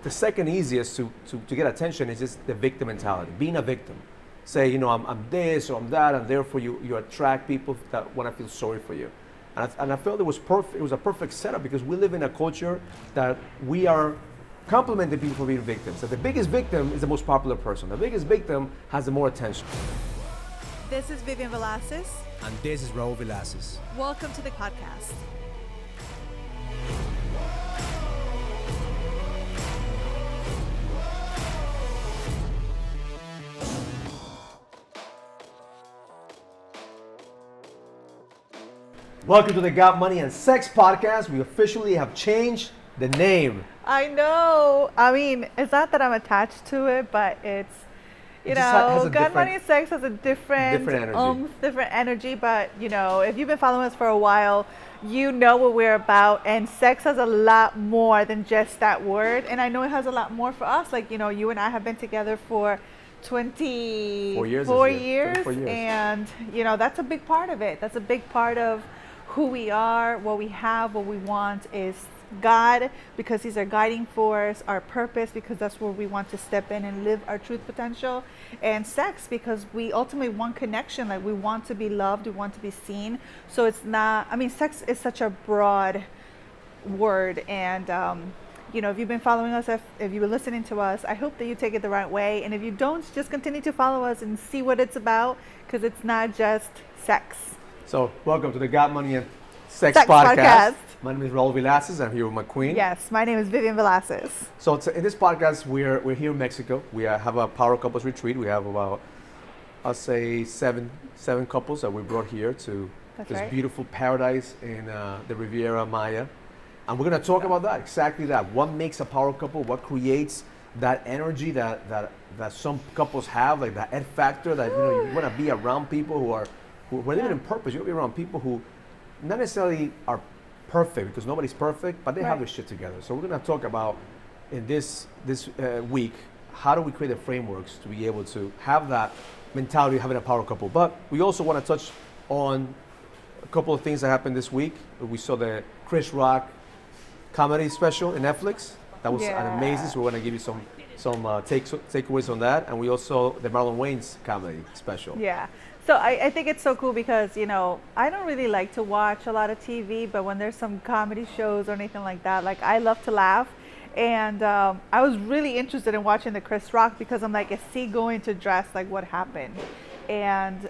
the second easiest to get attention is just the victim mentality, being a victim. Say, I'm this or I'm that, and therefore you attract people that want to feel sorry for you. And I felt it was perfect. It was a perfect setup because we live in a culture that we are complimenting people for being victims. So the biggest victim is the most popular person. The biggest victim has the more attention. This is Vivian Velasquez. And this is Raul Velasquez. Welcome to the podcast. Welcome to the Got Money and Sex podcast. We officially have changed the name. I know. I mean, it's not that I'm attached to it, but it's, Got Money and Sex has a different energy. Different energy. But, if you've been following us for a while, you know what we're about. And sex has a lot more than just that word. And I know it has a lot more for us. Like, you and I have been together for 24 years. And, that's a big part of it. That's a big part of who we are, what we have, what we want is God, because He's our guiding force, our purpose, because that's where we want to step in and live our truth potential, and sex, because we ultimately want connection, like we want to be loved, we want to be seen. So it's not, sex is such a broad word, and if you've been following us, if you've been listening to us, I hope that you take it the right way, and if you don't, just continue to follow us and see what it's about, because it's not just sex. So, welcome to the Got Money and Sex podcast. My name is Raul Velasquez. I'm here with my queen. Yes, my name is Vivian Velasquez. So, in this podcast, we're here in Mexico. We have a Power Couples retreat. We have about, I'll say, seven couples that we brought here to this beautiful paradise in the Riviera Maya. And we're going to talk about that, exactly that. What makes a power couple? What creates that energy that some couples have, like that Ed factor that you want to be around people who are living in purpose. You want to be around people who not necessarily are perfect, because nobody's perfect, but they have their shit together. So we're going to talk about in this week, how do we create the frameworks to be able to have that mentality of having a power couple. But we also want to touch on a couple of things that happened this week. We saw the Chris Rock comedy special in Netflix. That was amazing. So we're going to give you some takeaways on that. And we also the Marlon Wayans comedy special. Yeah. So I think it's so cool because, I don't really like to watch a lot of TV, but when there's some comedy shows or anything like that, like I love to laugh. And I was really interested in watching the Chris Rock because I'm like, is he going to dress like what happened? And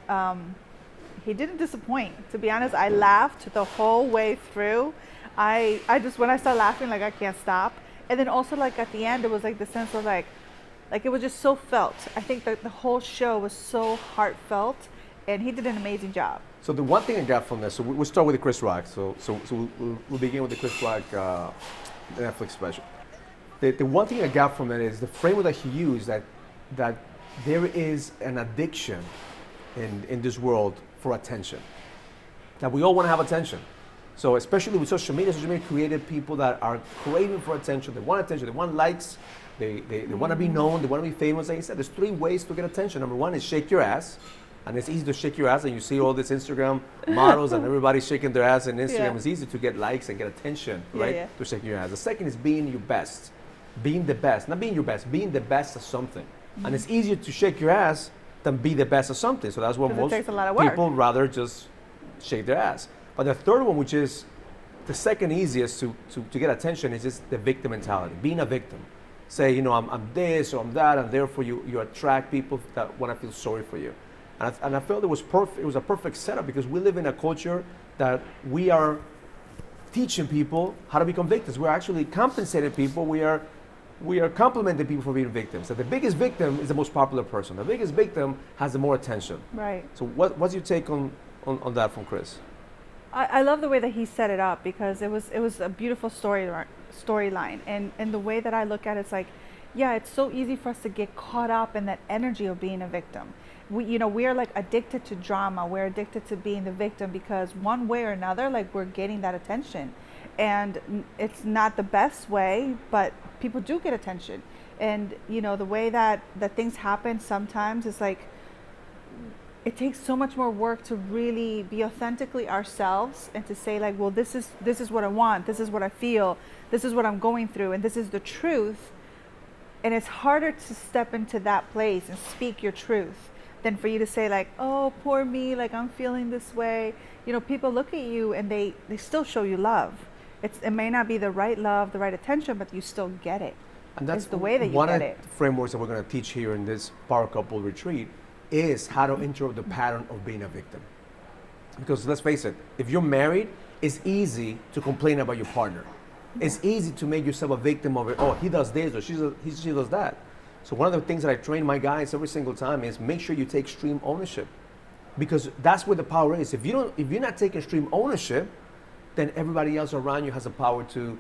he didn't disappoint. To be honest, I laughed the whole way through. I just, when I started laughing, like I can't stop. And then also like at the end, it was like the sense of like it was just so felt. I think that the whole show was so heartfelt. And he did an amazing job. So the one thing I got from this, so we'll start with the Chris Rock. So we'll begin with the Chris Rock Netflix special. The one thing I got from it is the framework that he used, that there is an addiction in this world for attention. That we all want to have attention. So especially with social media created people that are craving for attention. They want attention. They want likes. They want to be known. They want to be famous. Like I said, there's 3 ways to get attention. Number 1 is shake your ass. And it's easy to shake your ass, and you see all these Instagram models and everybody shaking their ass on Instagram. Yeah. It's easy to get likes and get attention, right? Yeah. To shake your ass. The second is being your best. Being the best. Not being your best, being the best at something. Mm-hmm. And it's easier to shake your ass than be the best at something. So that's what most people rather just shake their ass. But the third one, which is the second easiest to get attention, is just the victim mentality, being a victim. Say, I'm this or I'm that, and therefore you attract people that want to feel sorry for you. And I felt it was perfect. It was a perfect setup because we live in a culture that we are teaching people how to become victims. We're actually compensating people. We are complimenting people for being victims. So the biggest victim is the most popular person. The biggest victim has the more attention. Right. So what's your take on that from Chris? I love the way that he set it up because it was a beautiful storyline. And the way that I look at it, it's like, yeah, it's so easy for us to get caught up in that energy of being a victim. We are like addicted to drama. We're addicted to being the victim because one way or another, like we're getting that attention, and it's not the best way, but people do get attention. And the way that things happen sometimes is like it takes so much more work to really be authentically ourselves and to say like, well, this is what I want, this is what I feel, this is what I'm going through, and this is the truth. And it's harder to step into that place and speak your truth than for you to say like, oh, poor me, like I'm feeling this way. You know, people look at you and they still show you love. It may not be the right love, the right attention, but you still get it. And that's it's the way that you one get of it. the frameworks that we're going to teach here in this Power Couple retreat is how to interrupt the pattern of being a victim. Because let's face it, if you're married, it's easy to complain about your partner. It's easy to make yourself a victim of it. Oh, he does this or she does that. So one of the things that I train my guys every single time is make sure you take extreme ownership, because that's where the power is. If you're not taking extreme ownership, then everybody else around you has the power to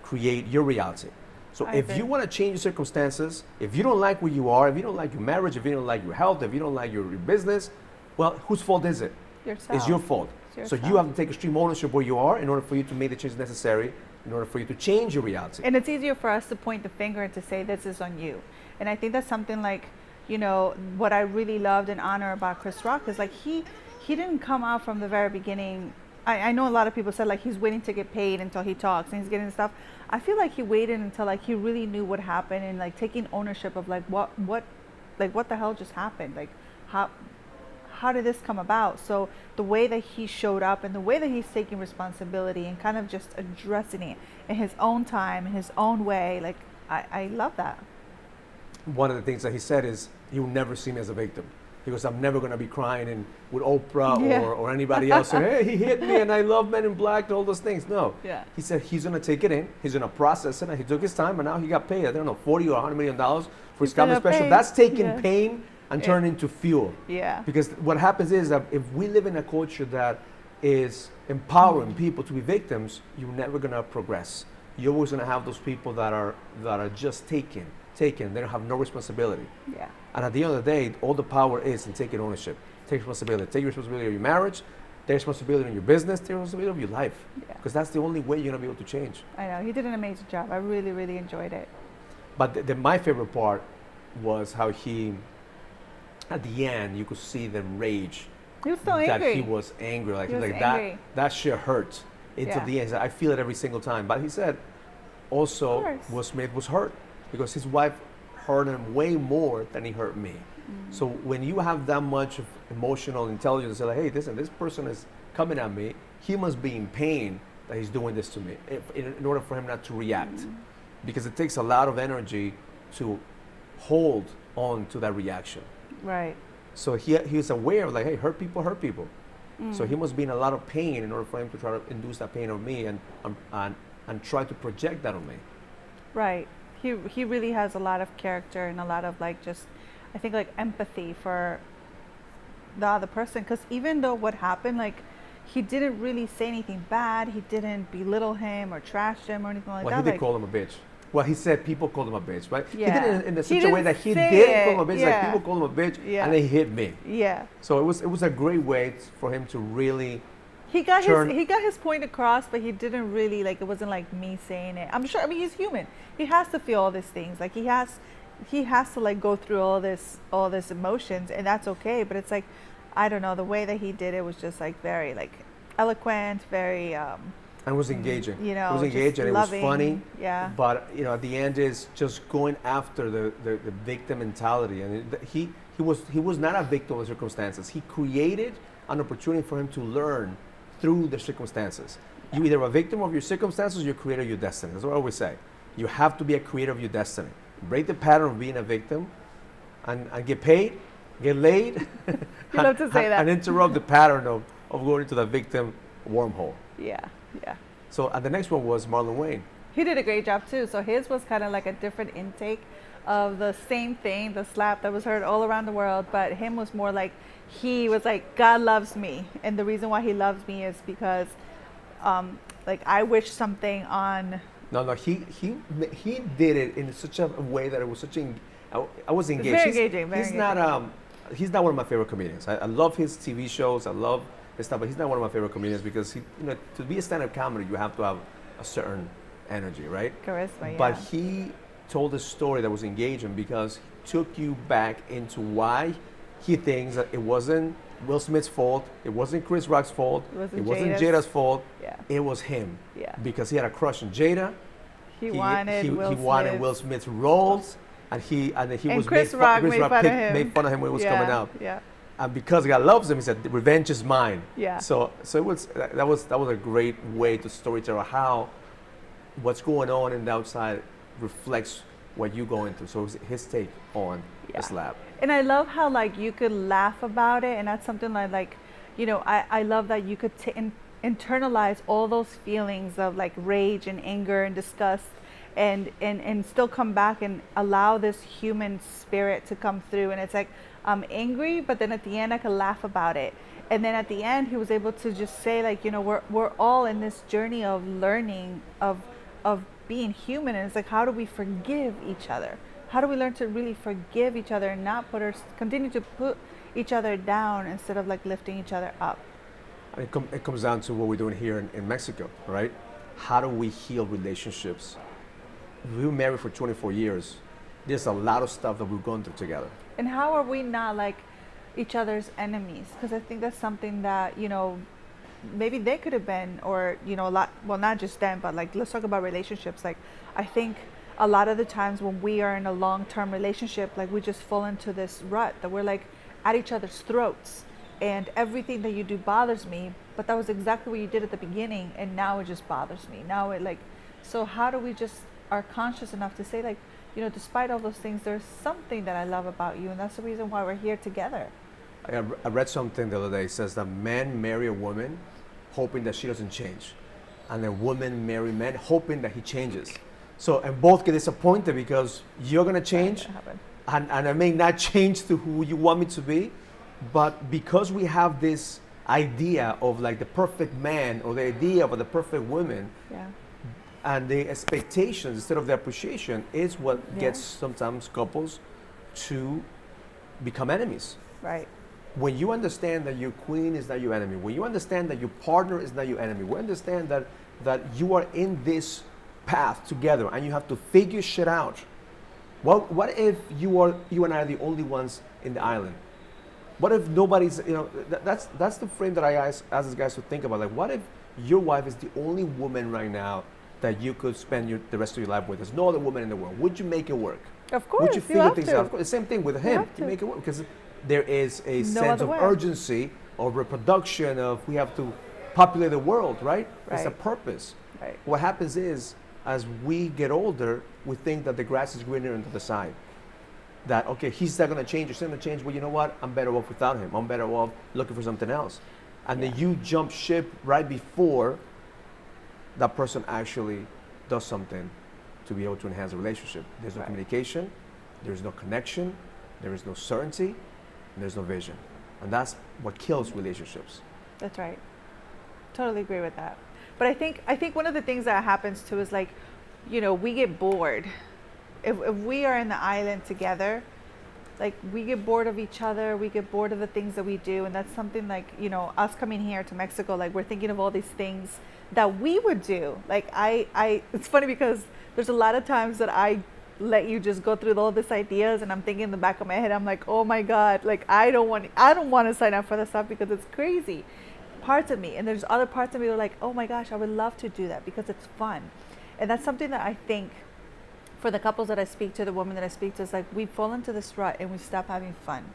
create your reality. So if you want to change your circumstances, if you don't like where you are, if you don't like your marriage, if you don't like your health, if you don't like your business, well, whose fault is it? Yourself. It's your fault. So you have to take extreme ownership where you are in order for you to make the changes necessary, in order for you to change your reality. And it's easier for us to point the finger and to say this is on you. And I think that's something like, you know, what I really loved and honor about Chris Rock is like he didn't come out from the very beginning. I know a lot of people said like he's waiting to get paid until he talks and he's getting stuff. I feel like he waited until like he really knew what happened and like taking ownership of like what the hell just happened, like how did this come about? So the way that he showed up and the way that he's taking responsibility and kind of just addressing it in his own time, in his own way, like I love that. One of the things that he said is he will never see me as a victim. He goes, I'm never going to be crying and with Oprah or anybody else saying, hey, he hit me and I love Men in Black and all those things. No. Yeah. He said he's going to take it in. He's going to process it. And he took his time and now he got paid, I don't know, $40 or $100 million for his comedy special. That's taking pain and turning into fuel. Yeah. Because what happens is that if we live in a culture that is empowering people to be victims, you're never going to progress. You're always going to have those people that are just taken. They don't have no responsibility. Yeah. And at the end of the day, all the power is in taking ownership. Take responsibility. Take responsibility of your marriage. Take responsibility in your business. Take responsibility of your life. Because that's the only way you're going to be able to change. I know. He did an amazing job. I really, really enjoyed it. But my favorite part was how he, at the end, you could see the rage. He was so angry. That he was angry. Like, he was like angry. that shit hurt. Until the end. He said, I feel it every single time. But he said, also, Will Smith was hurt. Because his wife hurt him way more than he hurt me. So when you have that much of emotional intelligence, say like, hey, listen, this person is coming at me. He must be in pain that he's doing this to me in order for him not to react. Because it takes a lot of energy to hold on to that reaction. Right. So he was aware of like, hey, hurt people hurt people. So he must be in a lot of pain in order for him to try to induce that pain on me and try to project that on me. Right. He really has a lot of character and a lot of like just, I think like empathy for the other person. Because even though what happened, like he didn't really say anything bad. He didn't belittle him or trash him or anything like that. Well, he did call him a bitch. Well, he said people called him a bitch, right? Yeah. He did it in such a way that he did call him a bitch. Like people called him a bitch, and they hit me. Yeah. So it was a great way for him to really. He got his point across, but he didn't really like. It wasn't like me saying it. I'm sure. I mean, he's human. He has to feel all these things. Like he has to like go through all this emotions, and that's okay. But it's like, I don't know. The way that he did it was just like very like eloquent, very. And it was engaging. You know, it was engaging. loving, it was funny. Yeah. But at the end is just going after the victim mentality, and he was not a victim of the circumstances. He created an opportunity for him to learn through the circumstances. You either a victim of your circumstances or you're a creator of your destiny. That's what I always say. You have to be a creator of your destiny. Break the pattern of being a victim and get paid, get laid. You love to say that. And interrupt the pattern of going into the victim wormhole. Yeah. So the next one was Marlon Wayans. He did a great job too. So his was kind of like a different intake of the same thing, the slap that was heard all around the world. But him was more like, he was like, God loves me. And the reason why he loves me is because like I wish something on. No, he did it in such a way that it was I was engaged. Very engaging. He's not one of my favorite comedians. I love his TV shows. I love his stuff, but he's not one of my favorite comedians because to be a stand-up comedy, you have to have a certain energy, right? Charisma, yeah. But he told a story that was engaging because he took you back into why he thinks that it wasn't Will Smith's fault, it wasn't Chris Rock's fault, it wasn't Jada's fault, it was him. Yeah. Because he had a crush on Jada, He wanted Will he wanted Smith. Will Smith's roles, and then he And was Chris Rock made fun of him. made fun of him when it was coming out. Yeah. And because God loves him, he said, "Revenge is mine." Yeah. So that was a great way to storytell how what's going on in the outside reflects what you're going through. So it was his take on the slap. And I love how like you could laugh about it, and that's something like you know, I love that you could internalize all those feelings of like rage and anger and disgust, and still come back and allow this human spirit to come through. And it's like, I'm angry, but then at the end I could laugh about it. And then at the end he was able to just say like, you know, we're all in this journey of learning, of being human. And it's like, how do we forgive each other? How do we learn to really forgive each other and not continue to put each other down instead of like lifting each other up? It comes down to what we're doing here in Mexico, right? How do we heal relationships? We were married for 24 years. There's a lot of stuff that we've gone through together. And how are we not like each other's enemies? Because I think that's something that, you know, maybe they could have been, or, you know, a lot, well, not just them, but like, let's talk about relationships. Like, I think a lot of the times when we are in a long-term relationship, like we just fall into this rut that we're like at each other's throats, and everything that you do bothers me, but that was exactly what you did at the beginning, and now it just bothers me. Now it like, so how do we just are conscious enough to say like, you know, despite all those things, there's something that I love about you, and that's the reason why we're here together. I read something the other day. It says that men marry a woman hoping that she doesn't change, and a woman marry men hoping that he changes. So, and both get disappointed because you're gonna change, and I may not change to who you want me to be, but because we have this idea of like the perfect man or the idea of the perfect woman, and the expectations instead of the appreciation is what gets sometimes couples to become enemies. Right. When you understand that your queen is not your enemy, when you understand that your partner is not your enemy, when you understand that you are in this path together and you have to figure shit out. What if you and I are the only ones in the island? What if nobody's, you know, that's the frame that I ask these guys to think about. Like, what if your wife is the only woman right now that you could spend the rest of your life with? There's no other woman in the world. Would you make it work? Of course. Would you figure things out? The same thing with him. You make it work because there is a sense of urgency, of reproduction, of we have to populate the world, right? It's a purpose. Right. What happens is, as we get older, we think that the grass is greener on the other side. That, okay, he's not going to change, he's not going to change. Well, you know what? I'm better off without him. I'm better off looking for something else. And then you jump ship right before that person actually does something to be able to enhance the relationship. There's no communication, there's no connection, there is no certainty, and there's no vision. And that's what kills relationships. That's right. Totally agree with that. But I think one of the things that happens too is like, you know, we get bored. If we are in the island together, like we get bored of each other, we get bored of the things that we do. And that's something like, you know, us coming here to Mexico, like we're thinking of all these things that we would do. Like it's funny because there's a lot of times that I let you just go through all these ideas, and I'm thinking in the back of my head, I'm like, oh my God, like I don't want to sign up for this stuff because it's crazy. Parts of me, and there's other parts of me that are like, oh my gosh, I would love to do that because it's fun. And that's something that I think for the couples that I speak to, the women that I speak to, is like we fall into this rut and we stop having fun.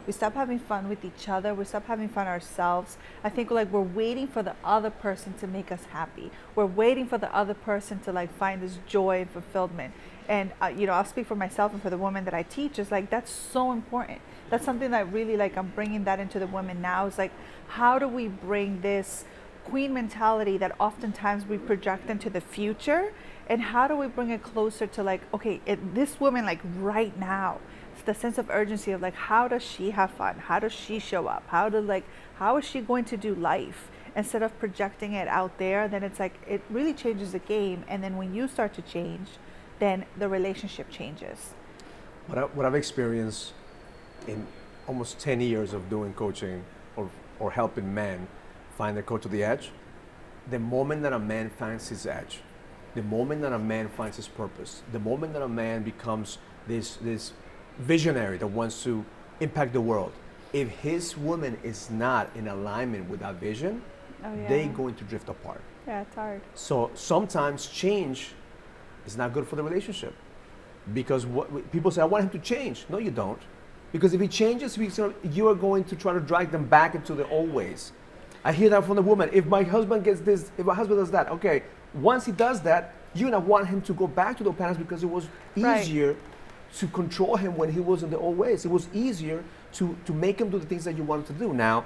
We stop having fun with each other. We stop having fun ourselves. I think like we're waiting for the other person to make us happy. We're waiting for the other person to like find this joy and fulfillment. And you know, I'll speak for myself and for the women that I teach. Is like that's so important. That's something that really like I'm bringing that into the women now. Is like, how do we bring this queen mentality that oftentimes we project into the future, and how do we bring it closer to like, okay, this woman like right now, it's the sense of urgency of like, how does she have fun? How does she show up? How is she going to do life? Instead of projecting it out there, then it's like it really changes the game. And then when you start to change, then the relationship changes. What I've experienced in almost 10 years of doing coaching or helping men find their coach to the edge, the moment that a man finds his edge, the moment that a man finds his purpose, the moment that a man becomes this visionary that wants to impact the world, if his woman is not in alignment with that vision, they're going to drift apart. Yeah, it's hard. So sometimes change it's not good for the relationship. Because people say, I want him to change. No, you don't. Because if he changes, you are going to try to drag them back into the old ways. I hear that from the woman. If my husband gets this, if my husband does that, okay, once he does that, you're going to want him to go back to the patterns because it was easier to control him when he was in the old ways. It was easier to make him do the things that you wanted to do. Now,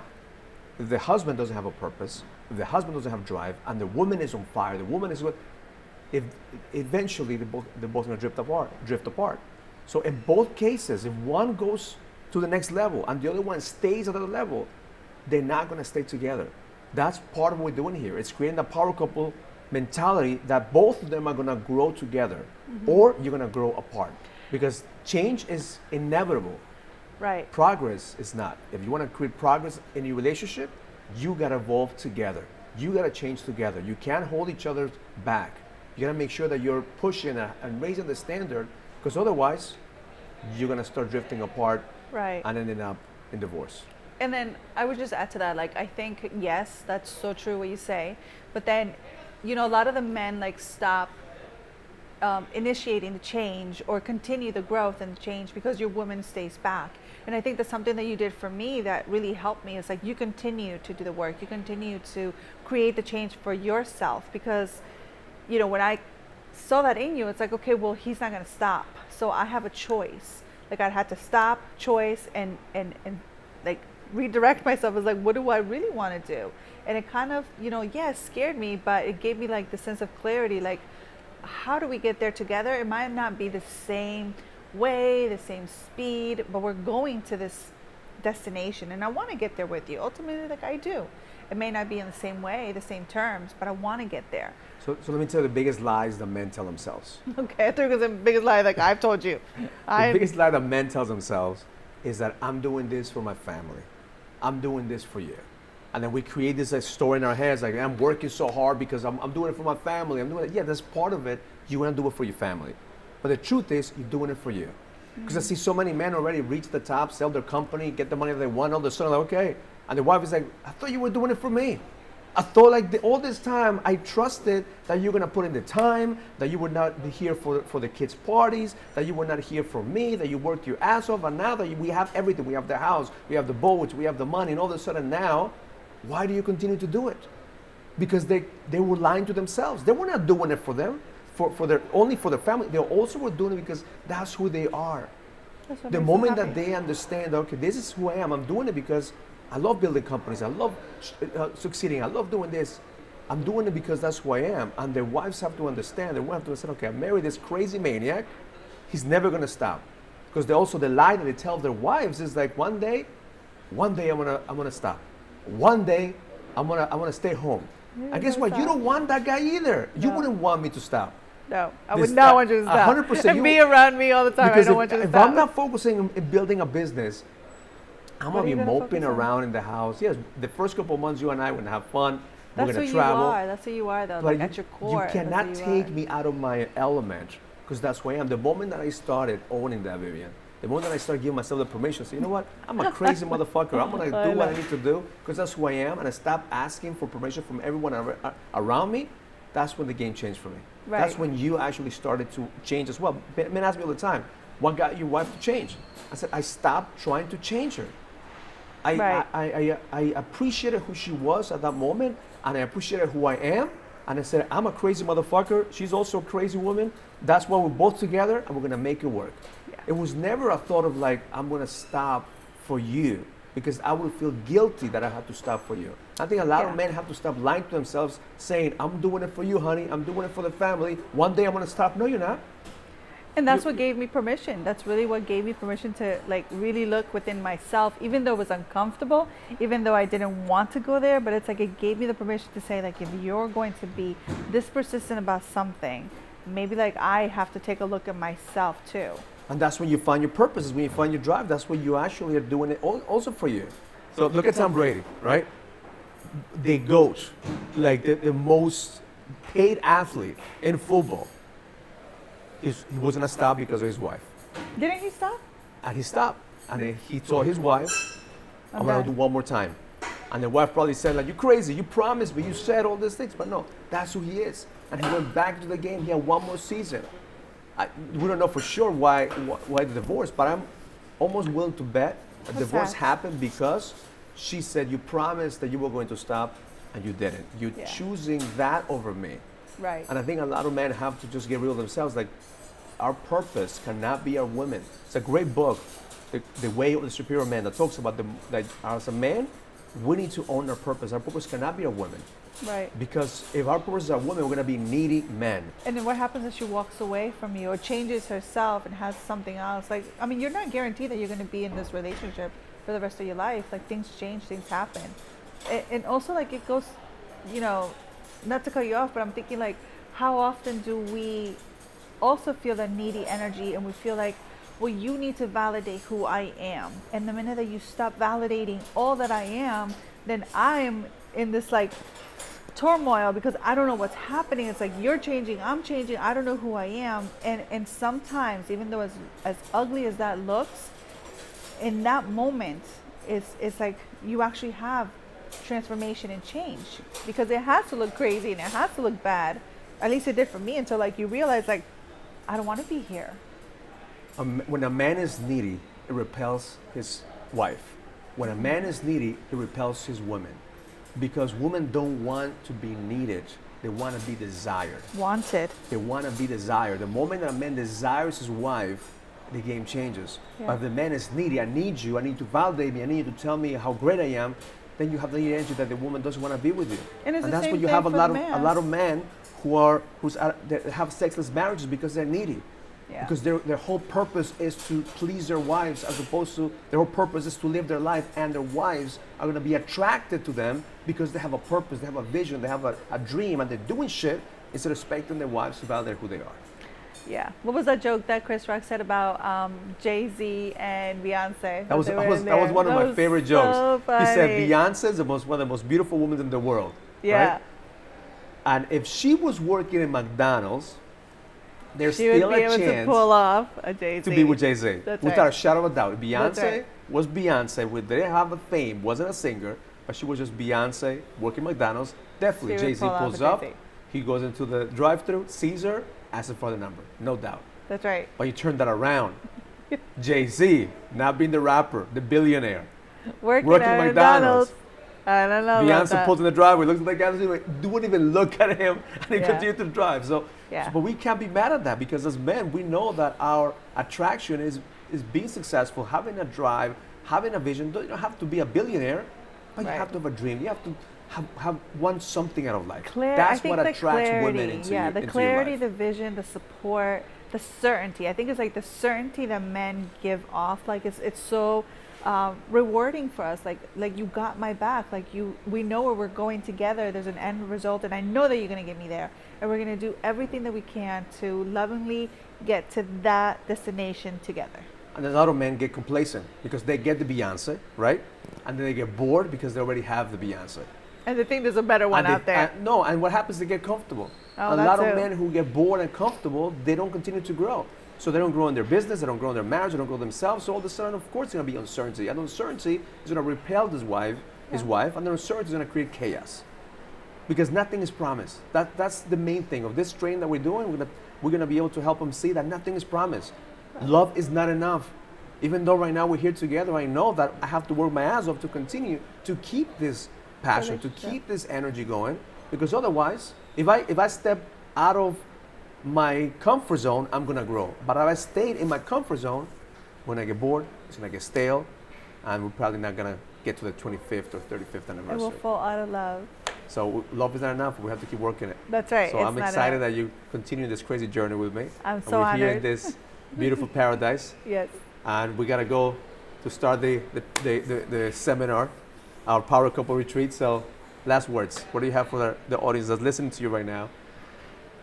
if the husband doesn't have a purpose, if the husband doesn't have drive, and the woman is on fire, the woman is what, if eventually they're both going to drift apart. So in both cases, if one goes to the next level and the other one stays at the level, they're not going to stay together. That's part of what we're doing here. It's creating a power couple mentality that both of them are going to grow together, or you're going to grow apart. Because change is inevitable. Right. Progress is not. If you want to create progress in your relationship, you got to evolve together. You got to change together. You can't hold each other back. You got to make sure that you're pushing and raising the standard, because otherwise, you're going to start drifting apart and ending up in divorce. And then I would just add to that, like, I think, yes, that's so true what you say. But then, you know, a lot of the men like stop initiating the change or continue the growth and the change because your woman stays back. And I think that's something that you did for me that really helped me. Is like you continue to do the work. You continue to create the change for yourself, because, you know, when I saw that in you, it's like, okay, well, he's not going to stop. So I have a choice. Like I had to stop, choice, and like redirect myself. As like, what do I really want to do? And it kind of, you know, it scared me, but it gave me like the sense of clarity. Like, how do we get there together? It might not be the same way, the same speed, but we're going to this destination, and I want to get there with you. Ultimately, like I do. It may not be in the same way, the same terms, but I want to get there. So let me tell you the biggest lies that men tell themselves. Okay, I think it's the biggest lie like I've told you. The biggest lie that men tell themselves is that I'm doing this for my family. I'm doing this for you. And then we create this story in our heads, like I'm working so hard because I'm doing it for my family. I'm doing it. Yeah, that's part of it. You want to do it for your family. But the truth is, you're doing it for you. Because I see so many men already reach the top, sell their company, get the money that they want, all of a sudden, like, okay. And the wife is like, I thought you were doing it for me. I thought like all this time, I trusted that you're going to put in the time, that you would not be here for the kids' parties, that you were not here for me, that you worked your ass off. And now that we have everything, we have the house, we have the boats, we have the money, and all of a sudden now, why do you continue to do it? Because they were lying to themselves. They were not doing it for them, only for their family. They also were doing it because that's who they are. The moment that they understand, okay, this is who I am. I'm doing it because I love building companies. I love succeeding. I love doing this. I'm doing it because that's who I am. And their wives have to understand. Their wives have to understand, okay, I married this crazy maniac. He's never going to stop. Because the lie that they tell their wives is like, one day I'm gonna stop. One day I'm gonna stay home. And guess what? You don't want that guy either. No. You wouldn't want me to stop. No, I would not want you to stop. 100%. And be around me all the time. I don't want you to stop. If I'm not focusing on building a business, I'm going to be moping around in the house. Yes, the first couple of months you and I are going to have fun. We're going to travel. That's who you are, though. Like at your core. You cannot take me out of my element, because that's who I am. The moment that I started owning that, Vivian, the moment that I started giving myself the permission, say, you know what? I'm a crazy motherfucker. I'm going to do what I need to do because that's who I am. And I stopped asking for permission from everyone around me. That's when the game changed for me. Right. That's when you actually started to change as well. Men ask me all the time, what got your wife to change? I said, I stopped trying to change her. I appreciated who she was at that moment, and I appreciated who I am. And I said, I'm a crazy motherfucker. She's also a crazy woman. That's why we're both together, and we're going to make it work. Yeah. It was never a thought of like, I'm going to stop for you, because I would feel guilty that I had to stop for you. I think a lot of men have to stop lying to themselves, saying, I'm doing it for you, honey. I'm doing it for the family. One day I'm going to stop. No, you're not. And that's what gave me permission. That's really what gave me permission to like really look within myself, even though it was uncomfortable, even though I didn't want to go there. But it's like it gave me the permission to say, like, if you're going to be this persistent about something, maybe like I have to take a look at myself too. And that's when you find your purpose, is when you find your drive. That's when you actually are doing it also for you. So look at Tom Brady, right? The GOAT, like the most paid athlete in football. He wasn't going to stop because of his wife. Didn't he stop? And he stopped. And then he told his wife, I'm going to do one more time. And the wife probably said, like, you're crazy. You promised me. You said all these things. But no, that's who he is. and he went back to the game. He had one more season. We don't know for sure why the divorce, but I'm almost willing to bet a What's divorce that? happened because she said you promised that you were going to stop, and you didn't. You're Yeah. choosing that over me. Right. And I think a lot of men have to just get real of themselves. Like, our purpose cannot be our women. It's a great book, The Way of the Superior Man, that talks about that as a man, we need to own our purpose. Our purpose cannot be our women. Right. Because if our purpose is our women, we're going to be needy men. And then what happens if she walks away from you or changes herself and has something else? Like, I mean, you're not guaranteed that you're going to be in this relationship for the rest of your life. Like, things change, things happen. And also, like, it goes, you know, not to cut you off, but I'm thinking, like, how often do we also feel that needy energy and we feel like, well, you need to validate who I am. And the minute that you stop validating all that I am, then I'm in this, like, turmoil because I don't know what's happening. It's like you're changing, I'm changing, I don't know who I am. And sometimes, even though as ugly as that looks, in that moment, it's like you actually have transformation and change, because it has to look crazy and it has to look bad. At least it did for me, until like you realize, like, I don't want to be here. When a man is needy, it repels his wife. When a man is needy, it repels his woman. Because women don't want to be needed. They want to be desired. Wanted. They want to be desired. The moment that a man desires his wife, the game changes. Yeah. But if the man is needy, I need you, I need to validate me, I need you to tell me how great I am, then you have the energy that the woman doesn't want to be with you. And it's the that's same what you thing have for the a lot of men that have sexless marriages because they're needy. Yeah. Because their whole purpose is to please their wives, as opposed to their whole purpose is to live their life, and their wives are going to be attracted to them because they have a purpose, they have a vision, they have a dream, and they're doing shit instead of expecting their wives to validate who they are. Yeah. What was that joke that Chris Rock said about Jay-Z and Beyonce? That was they were in one of there? my was favorite so jokes. He said funny. Beyonce is one of the most beautiful women in the world. Yeah. Right? And if she was working in McDonald's, there's She would still be a able to chance pull off a Jay-Z. to be with Jay-Z. That's Without right. a shadow of a doubt. That's Beyonce right. was Beyonce. We didn't have the fame, wasn't a singer, but she was just Beyonce working McDonald's. Definitely, She would Jay-Z pull off pulls a up. Jay-Z. He goes into the drive-thru, sees her, asks her for the number. No doubt. That's right. But you turn that around. Jay-Z, not being the rapper, the billionaire. Working Working at McDonald's. I don't know about Beyonce that. pulls in the driveway, looks at the guy, don't even look at him, and he Yeah. continues to drive. Yeah. But we can't be mad at that, because as men, we know that our attraction is being successful, having a drive, having a vision. You don't have to be a billionaire, but Right. you have to have a dream. You have to have want something out of life. I That's think what the attracts clarity, women into yeah, your, the into clarity, your the life. vision, the support, the certainty. I think it's like the certainty that men give off. Like it's so rewarding for us. Like you got my back. Like we know where we're going together. There's an end result, and I know that you're gonna get me there. And we're gonna do everything that we can to lovingly get to that destination together. And a lot of men get complacent because they get the Beyonce, right? And then they get bored because they already have the Beyonce. And they think there's a better one out there. No, and what happens? They get comfortable. Oh, a that lot too. of men who get bored and comfortable, they don't continue to grow. So they don't grow in their business, they don't grow in their marriage, they don't grow themselves. So all of a sudden, of course, there's going to be uncertainty. And uncertainty is going to repel his wife, and the uncertainty is going to create chaos. Because nothing is promised. That's the main thing of this training that we're doing. We're going to be able to help them see that nothing is promised. Love is not enough. Even though right now we're here together, I know that I have to work my ass off to continue to keep this passion, to Relationship. keep this energy going. Because otherwise, if I step out of my comfort zone, I'm gonna grow. But if I stayed in my comfort zone, when I get bored, it's gonna get stale, and we're probably not gonna get to the 25th or 35th And we'll anniversary. fall out of love. So love is not enough. We have to keep working it. That's right. So it's I'm not excited enough. that you continue this crazy journey with me. I'm And so we're here in honored. this beautiful paradise, Yes. and we gotta go to start the seminar, our Power Couple Retreat. So, last words. What do you have for the audience that's listening to you right now,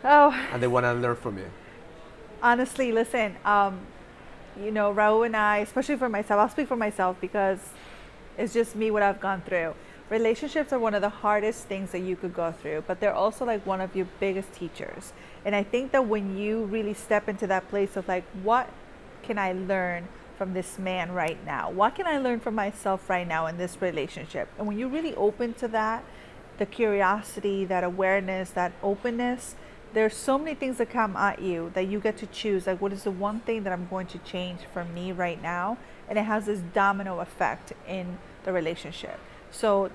Oh, and they want to learn from you? honestly, listen, you know, Raul and I, especially for myself, I'll speak for myself because it's just me, what I've gone through. Relationships are one of the hardest things that you could go through, but they're also like one of your biggest teachers. And I think that when you really step into that place of like, what can I learn from this man right now? What can I learn from myself right now in this relationship? And when you're really open to that, the curiosity, that awareness, that openness, there's so many things that come at you that you get to choose. Like, what is the one thing that I'm going to change for me right now? And it has this domino effect in the relationship. So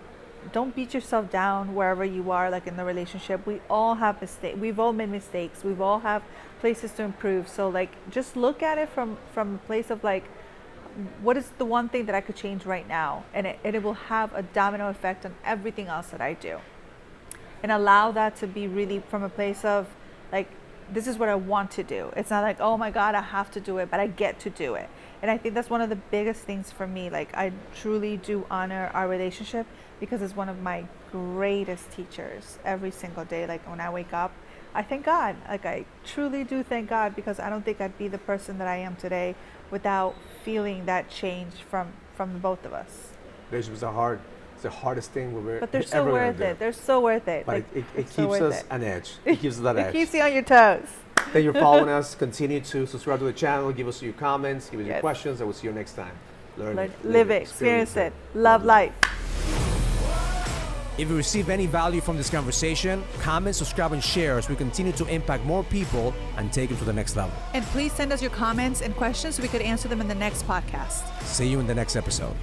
don't beat yourself down wherever you are, like in the relationship. We all have mistakes. We've all made mistakes. We've all have places to improve. So like, just look at it from a place of like, what is the one thing that I could change right now? And it will have a domino effect on everything else that I do. And allow that to be really from a place of like, this is what I want to do. It's not like, oh my God, I have to do it, but I get to do it. And I think that's one of the biggest things for me. Like, I truly do honor our relationship because it's one of my greatest teachers every single day. Like, when I wake up, I thank God. Like, I truly do thank God, because I don't think I'd be the person that I am today without feeling that change from the both of us. Relationships are hard. It's the hardest thing we're But they're so ever gonna worth do. it. They're so worth it. But Like, it it's keeps so worth us it. an edge. It gives us that It edge. keeps you on your toes. Thank you for following us. Continue to subscribe to the channel. Give us your comments. Give us your Yes. questions. And we'll see you next time. Learn Live it, experience it, love life. If you receive any value from this conversation, comment, subscribe, and share as we continue to impact more people and take them to the next level. And please send us your comments and questions so we could answer them in the next podcast. See you in the next episode.